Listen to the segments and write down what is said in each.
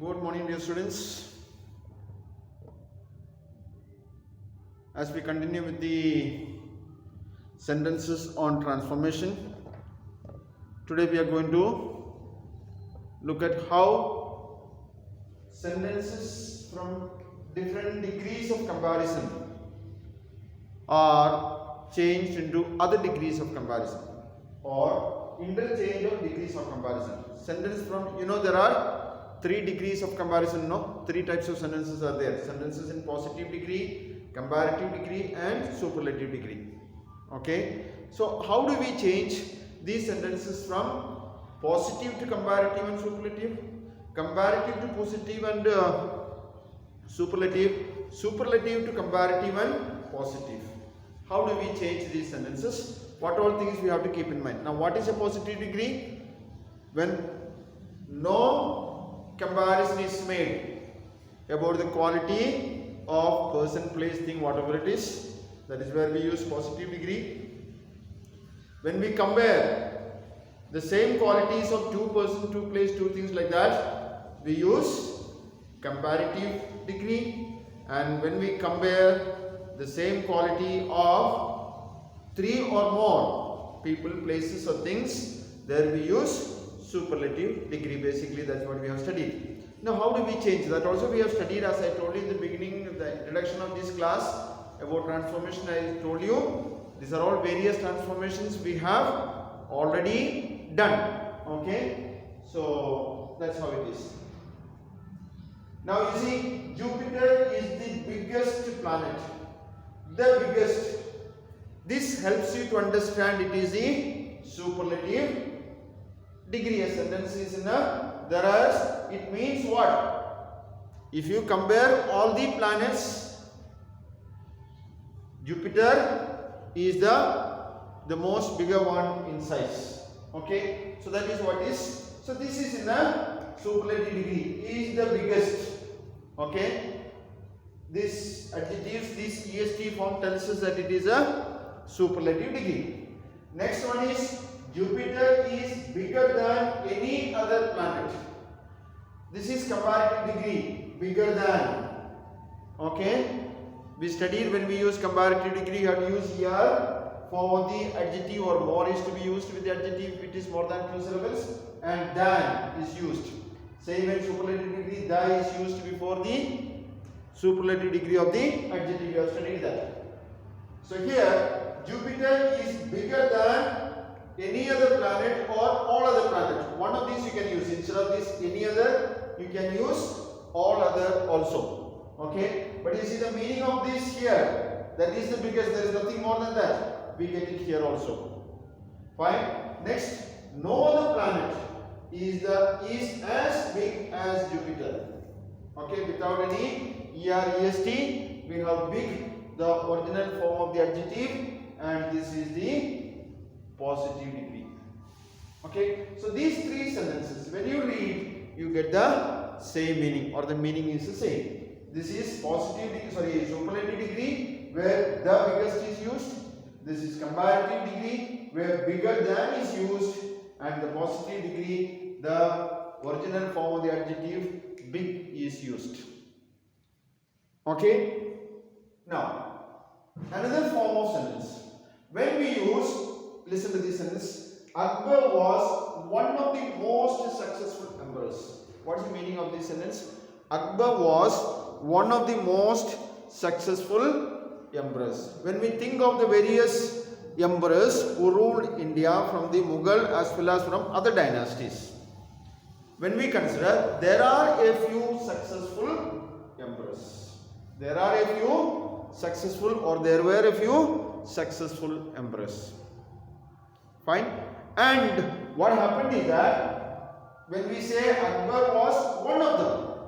Good morning, dear students. As we continue with the sentences on transformation, today we are going to look at how sentences from different degrees of comparison are changed into other degrees of comparison or interchange of degrees of comparison. Sentence from, there are three degrees of comparison, no? Three types of sentences are there. Sentences in positive degree, comparative degree and superlative degree. Okay. So how do we change these sentences from positive to comparative and superlative, comparative to positive and superlative, superlative to comparative and positive? How do we change these sentences? What all things we have to keep in mind? Now, what is a positive degree? When no comparison is made about the quality of person, place, thing, whatever it is, that is where we use positive degree. When we compare the same qualities of two person, two place, two things like that, we use comparative degree. And when we compare the same quality of three or more people, places or things, there we use superlative degree. Basically that's what we have studied. Now how do we change that? Also we have studied, as I told you in the beginning of the introduction of this class about transformation. I told you these are all various transformations we have already done. Okay, so that's how it is. Now you see, Jupiter is the biggest planet, the biggest. This helps you to understand it is the superlative degree. A sentence is in a whereas it means what? If you compare all the planets, Jupiter is the most bigger one in size. Okay, so that is what is. So this is in a superlative degree. Is the biggest. Okay, this adjectives, this est form tells us that it is a superlative degree. Next one is Jupiter is bigger than any other planet. This is comparative degree, bigger than. Okay, we studied when we use comparative degree, you have to use here for the adjective, or more is to be used with the adjective if it is more than two syllables, and than is used. Same in superlative degree, than is used before the superlative degree of the adjective. You have studied that. So here Jupiter is bigger than any other planet or all other planets. One of these you can use. Instead of this any other, you can use all other also. Okay, but you see the meaning of this here, that is the biggest. There is nothing more than that. We get it here also. Fine. Next, no other planet is as big as Jupiter. Okay, without any est, we have big, the original form of the adjective, and this is the positive degree. Okay, so these three sentences, when you read, you get the same meaning, or the meaning is the same. This is positive degree, superlative degree, where the biggest is used. This is comparative degree, where bigger than is used, and the positive degree, the original form of the adjective big is used. Okay, now another form of sentence. When we use, listen to this sentence, Akbar was one of the most successful emperors. What is the meaning of this sentence? Akbar was one of the most successful emperors. When we think of the various emperors who ruled India from the Mughal as well as from other dynasties, when we consider, there are a few successful emperors. There are a few successful, or there were a few successful emperors. Fine. And what happened is that when we say Akbar was one of them,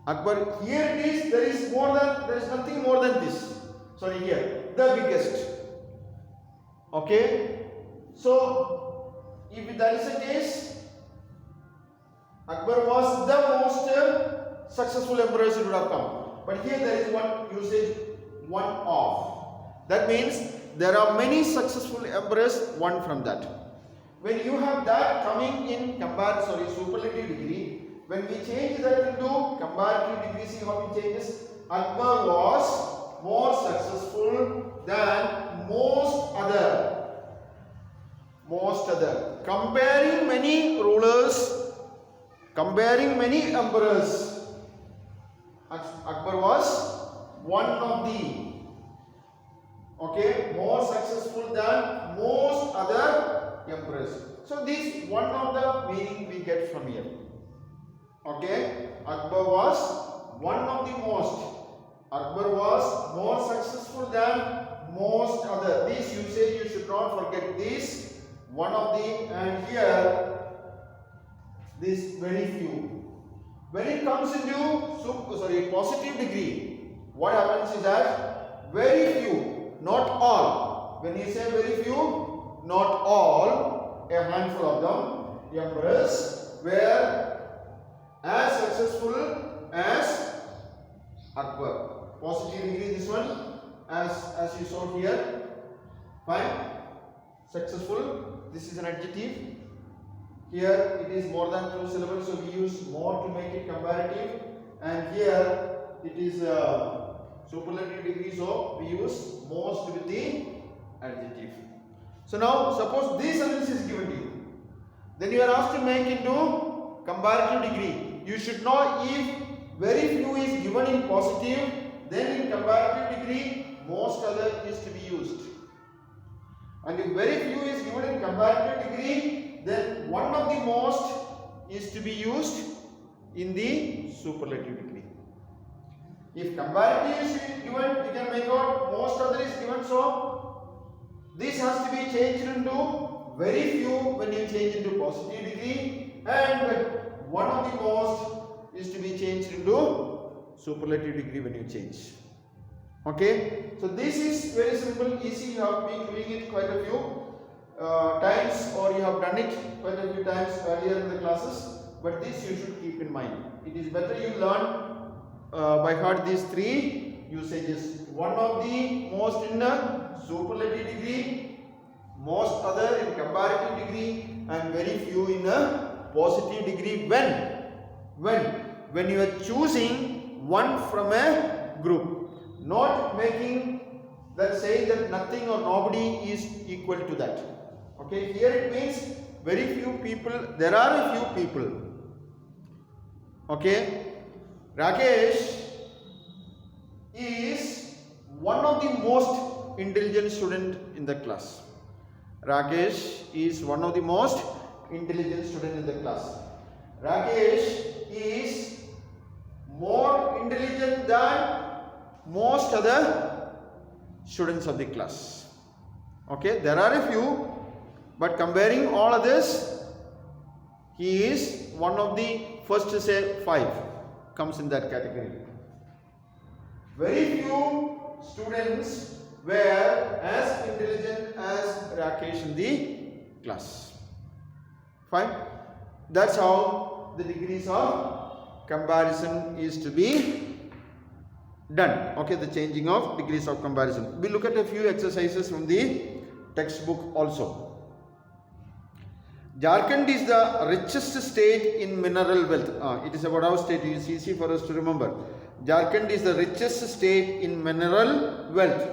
Akbar, here it is, there is nothing more than this. Sorry, here, the biggest. Okay. So, if that is the case, Akbar was the most successful emperor, it would have come. But here there is one usage, one of. That means there are many successful emperors, one from that. When you have that coming in superlative degree, When we change that into comparative degree, see how it changes. Akbar was more successful than most other. Comparing many rulers, comparing many emperors, Akbar was one of the, okay, more successful than most other emperors. So this one of the meaning we get from here. Okay, Akbar was one of the most. Akbar was more successful than most other. This usage you should not forget. This one of the, and here this very few. When it comes into positive degree, what happens is that very few, not all. When you say very few, not all, a handful of them, emperors were as successful as Akbar. Positive degree, this one, as you saw here. Fine. Successful, this is an adjective. Here it is more than 2 syllables, so we use more to make it comparative. And here it is superlative degree, so we use most with the adjective. So now suppose this sentence is given to you. Then you are asked to make into comparative degree. You should know if very few is given in positive, then in comparative degree most other is to be used. And if very few is given in comparative degree, then one of the most is to be used in the superlative degree. If comparative is given, we can make out most other is given, so this has to be changed into very few when you change into positive degree, and one of the most is to be changed into superlative degree when you change. Okay, so this is very simple, easy. You have been doing it quite a few times, or you have done it quite a few times earlier in the classes, but this you should keep in mind. It is better you learn by heart these three usages. One of the most in a superlative degree, most other in comparative degree, and very few in a positive degree when you are choosing one from a group. Not making that, saying that nothing or nobody is equal to that. Okay, here it means very few people, there are a few people. Okay, Rakesh is one of the most intelligent student in the class. Rakesh is one of the most intelligent student in the class. Rakesh is more intelligent than most other students of the class. Okay, there are a few, but comparing all others, he is one of the first to say 5 comes in that category. Very few students were as intelligent as Rakesh in the class. Fine. That's how the degrees of comparison is to be done. Okay, the changing of degrees of comparison. We look at a few exercises from the textbook also. Jharkhand is the richest state in mineral wealth. It is about our state. It is easy for us to remember. Jharkhand is the richest state in mineral wealth.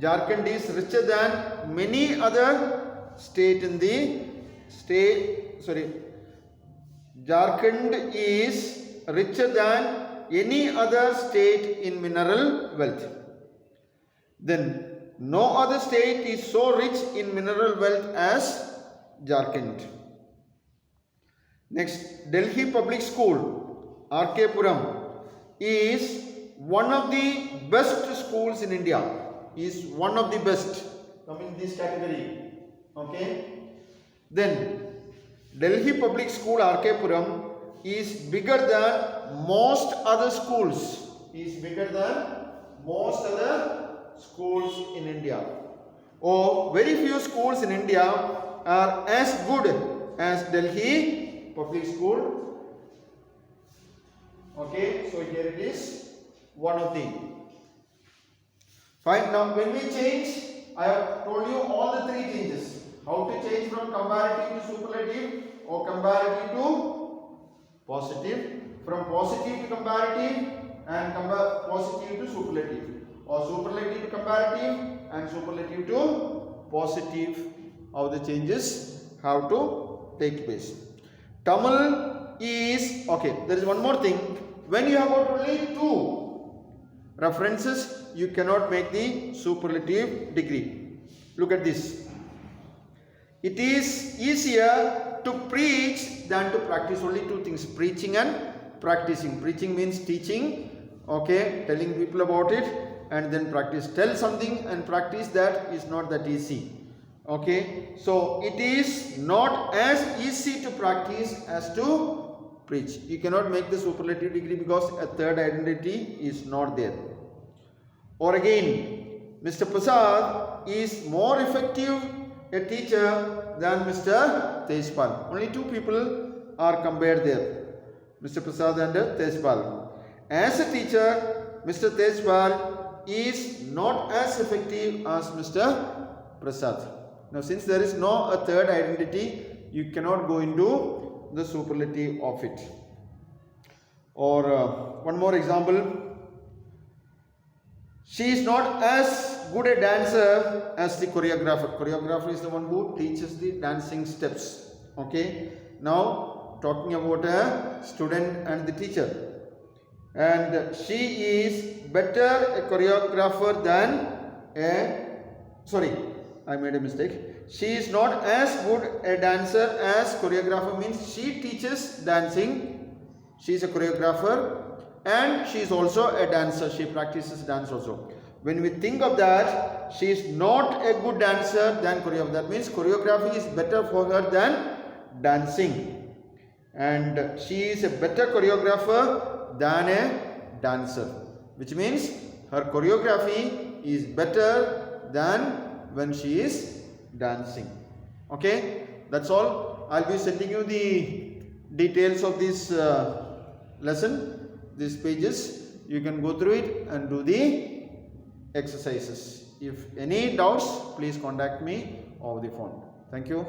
Jharkhand is richer than many other state in the state. Jharkhand is richer than any other state in mineral wealth. Then no other state is so rich in mineral wealth as Jharkhand. Next, Delhi Public School, R.K. Puram, is one of the best schools in India. Is one of the best. Come in this category. Okay. Then Delhi Public School, R.K. Puram, is bigger than most other schools. Is bigger than most other schools in India. Oh, very few schools in India are as good as Delhi Public School. Okay, so here it is, one of the. Fine. Now when we change, I have told you all the 3 changes. How to change from comparative to superlative or comparative to Positive. From positive to comparative and positive to superlative, or superlative to comparative and superlative to positive. How the changes have to take place. Tamil is okay. There is one more thing. When you have got only two references, you cannot make the superlative degree. Look at this. It is easier to preach than to practice. Only two things: preaching and practicing. Preaching means teaching, okay, telling people about it, and then practice. Tell something and practice that is not that easy. Okay, so it is not as easy to practice as to preach. You cannot make the superlative degree because a third identity is not there. Or again, Mr. Prasad is more effective a teacher than Mr. Tejpal. Only two people are compared there, Mr. Prasad and Tejpal. As a teacher, Mr. Tejpal is not as effective as Mr. Prasad. Now, since there is no a third identity, you cannot go into the superlative of it. Or one more example. She is not as good a dancer as the choreographer. Choreographer is the one who teaches the dancing steps. Okay. Now, talking about a student and the teacher. And she is better a choreographer than I made a mistake. She is not as good a dancer as choreographer, means she teaches dancing. She is a choreographer and she is also a dancer. She practices dance also. When we think of that, she is not a good dancer than choreographer. That means choreography is better for her than dancing. And she is a better choreographer than a dancer. Which means her choreography is better than when she is dancing. Okay, that's all. I'll be sending you the details of this lesson, these pages. You can go through it and do the exercises. If any doubts, please contact me over the phone. Thank you.